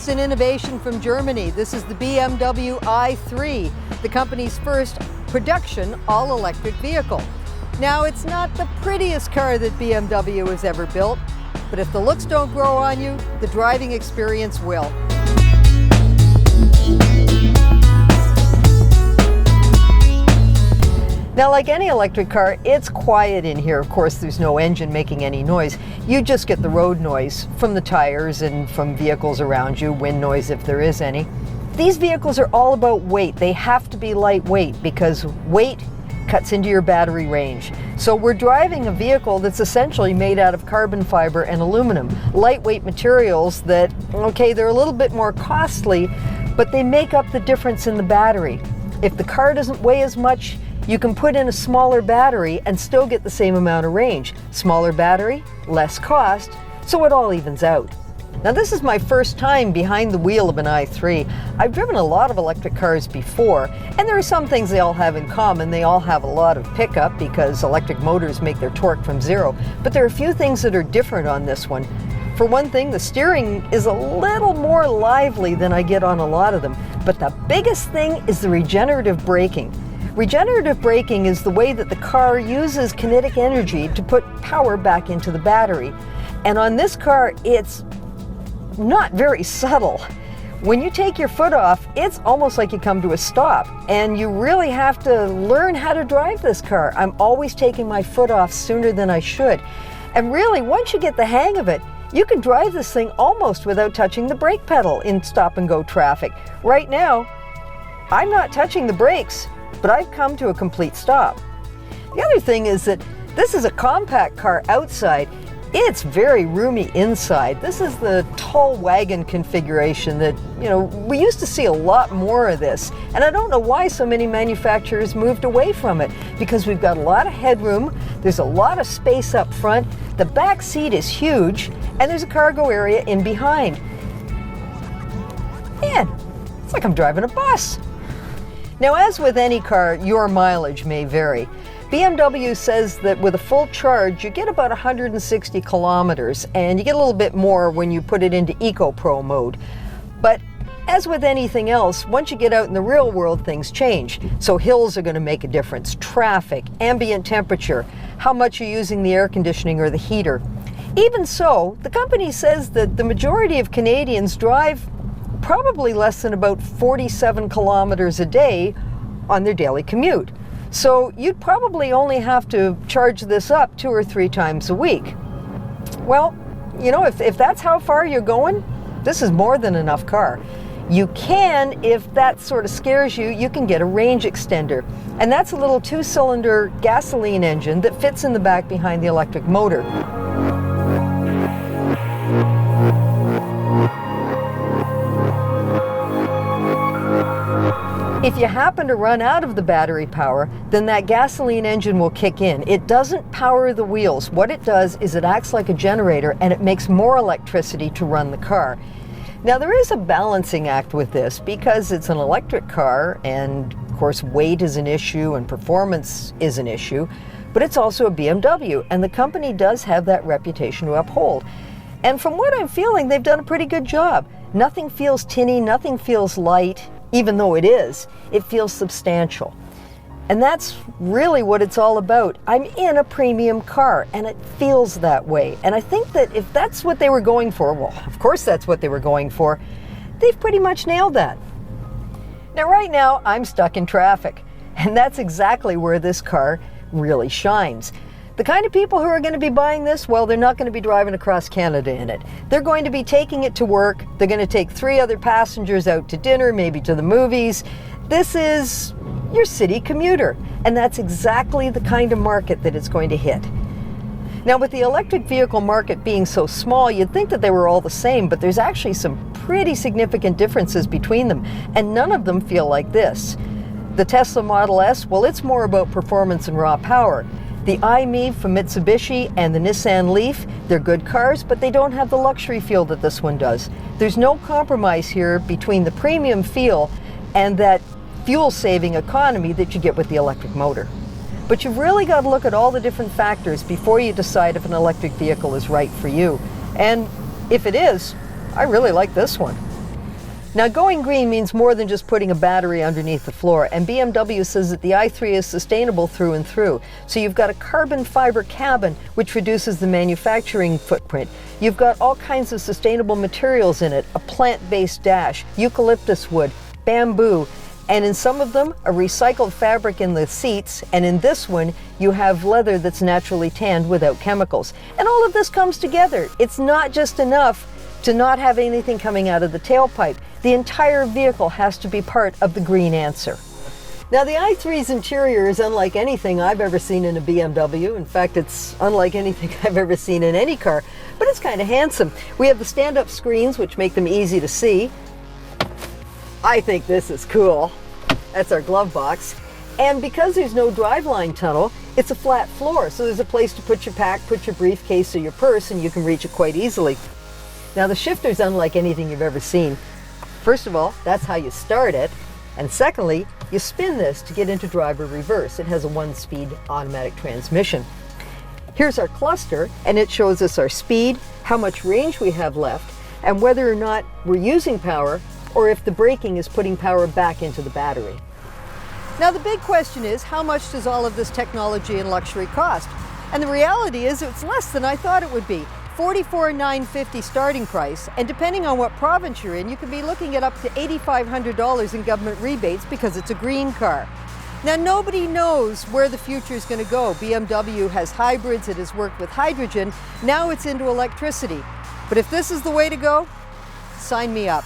latest in innovation from Germany. This is the BMW i3, the company's first production all-electric vehicle. Now, it's not the prettiest car that BMW has ever built, but if the looks don't grow on you, the driving experience will. Now, like any electric car, it's quiet in here. Of course, there's no engine making any noise. You just get the road noise from the tires and from vehicles around you, wind noise if there is any. These vehicles are all about weight. They have to be lightweight because weight cuts into your battery range. So we're driving a vehicle that's essentially made out of carbon fiber and aluminum. Lightweight materials that, okay, they're a little bit more costly, but they make up the difference in the battery. If the car doesn't weigh as much, you can put in a smaller battery and still get the same amount of range. Smaller battery, less cost, so it all evens out. Now, this is my first time behind the wheel of an i3. I've driven a lot of electric cars before, and there are some things they all have in common. They all have a lot of pickup because electric motors make their torque from zero, but there are a few things that are different on this one. For one thing, the steering is a little more lively than I get on a lot of them, but the biggest thing is the regenerative braking. Regenerative braking is the way that the car uses kinetic energy to put power back into the battery. And on this car, it's not very subtle. When you take your foot off, it's almost like you come to a stop, and you really have to learn how to drive this car. I'm always taking my foot off sooner than I should. And really, once you get the hang of it, you can drive this thing almost without touching the brake pedal in stop-and-go traffic. Right now, I'm not touching the brakes, but I've come to a complete stop. The other thing is that this is a compact car outside. It's very roomy inside. This is the tall wagon configuration that, we used to see a lot more of this. And I don't know why so many manufacturers moved away from it, because we've got a lot of headroom, there's a lot of space up front, the back seat is huge, and there's a cargo area in behind. Man, it's like I'm driving a bus. Now, as with any car, your mileage may vary. BMW says that with a full charge, you get about 160 kilometers, and you get a little bit more when you put it into Eco Pro mode. But as with anything else, once you get out in the real world, things change. So hills are going to make a difference, traffic, ambient temperature, how much you're using the air conditioning or the heater. Even so, the company says that the majority of Canadians drive probably less than about 47 kilometers a day on their daily commute. So you'd probably only have to charge this up 2 or 3 times a week. Well, if that's how far you're going, this is more than enough car. You can, if that sort of scares you, you can get a range extender. And that's a little 2-cylinder gasoline engine that fits in the back behind the electric motor. If you happen to run out of the battery power, then that gasoline engine will kick in. It doesn't power the wheels. What it does is it acts like a generator, and it makes more electricity to run the car. Now, there is a balancing act with this because it's an electric car, and of course weight is an issue and performance is an issue, but it's also a BMW, and the company does have that reputation to uphold. And from what I'm feeling, they've done a pretty good job. Nothing feels tinny, nothing feels light. Even though it is, it feels substantial. And that's really what it's all about. I'm in a premium car, and it feels that way. And I think that if that's what they were going for, well, of course that's what they were going for, they've pretty much nailed that. Now, right now, I'm stuck in traffic, and that's exactly where this car really shines. The kind of people who are going to be buying this, well, they're not going to be driving across Canada in it. They're going to be taking it to work. They're going to take 3 other passengers out to dinner, maybe to the movies. This is your city commuter, and that's exactly the kind of market that it's going to hit. Now, with the electric vehicle market being so small, you'd think that they were all the same, but there's actually some pretty significant differences between them, and none of them feel like this. The Tesla Model S, well, it's more about performance and raw power. The iMe from Mitsubishi and the Nissan Leaf, they're good cars, but they don't have the luxury feel that this one does. There's no compromise here between the premium feel and that fuel-saving economy that you get with the electric motor. But you've really got to look at all the different factors before you decide if an electric vehicle is right for you. And if it is, I really like this one. Now, going green means more than just putting a battery underneath the floor, and BMW says that the i3 is sustainable through and through. So you've got a carbon fiber cabin, which reduces the manufacturing footprint. You've got all kinds of sustainable materials in it, a plant-based dash, eucalyptus wood, bamboo, and in some of them, a recycled fabric in the seats, and in this one, you have leather that's naturally tanned without chemicals. And all of this comes together. It's not just enough to not have anything coming out of the tailpipe. The entire vehicle has to be part of the green answer. Now, the i3's interior is unlike anything I've ever seen in a BMW. In fact, it's unlike anything I've ever seen in any car, but it's kind of handsome. We have the stand-up screens, which make them easy to see. I think this is cool. That's our glove box. And because there's no driveline tunnel, it's a flat floor, so there's a place to put your pack, put your briefcase or your purse, and you can reach it quite easily. Now, the shifter's unlike anything you've ever seen. First of all, that's how you start it. And secondly, you spin this to get into driver reverse. It has a 1-speed automatic transmission. Here's our cluster, and it shows us our speed, how much range we have left, and whether or not we're using power, or if the braking is putting power back into the battery. Now, the big question is, how much does all of this technology and luxury cost? And the reality is, it's less than I thought it would be. $44,950 starting price, and depending on what province you're in, you could be looking at up to $8,500 in government rebates because it's a green car. Now, nobody knows where the future is going to go. BMW has hybrids, it has worked with hydrogen, now it's into electricity. But if this is the way to go, sign me up.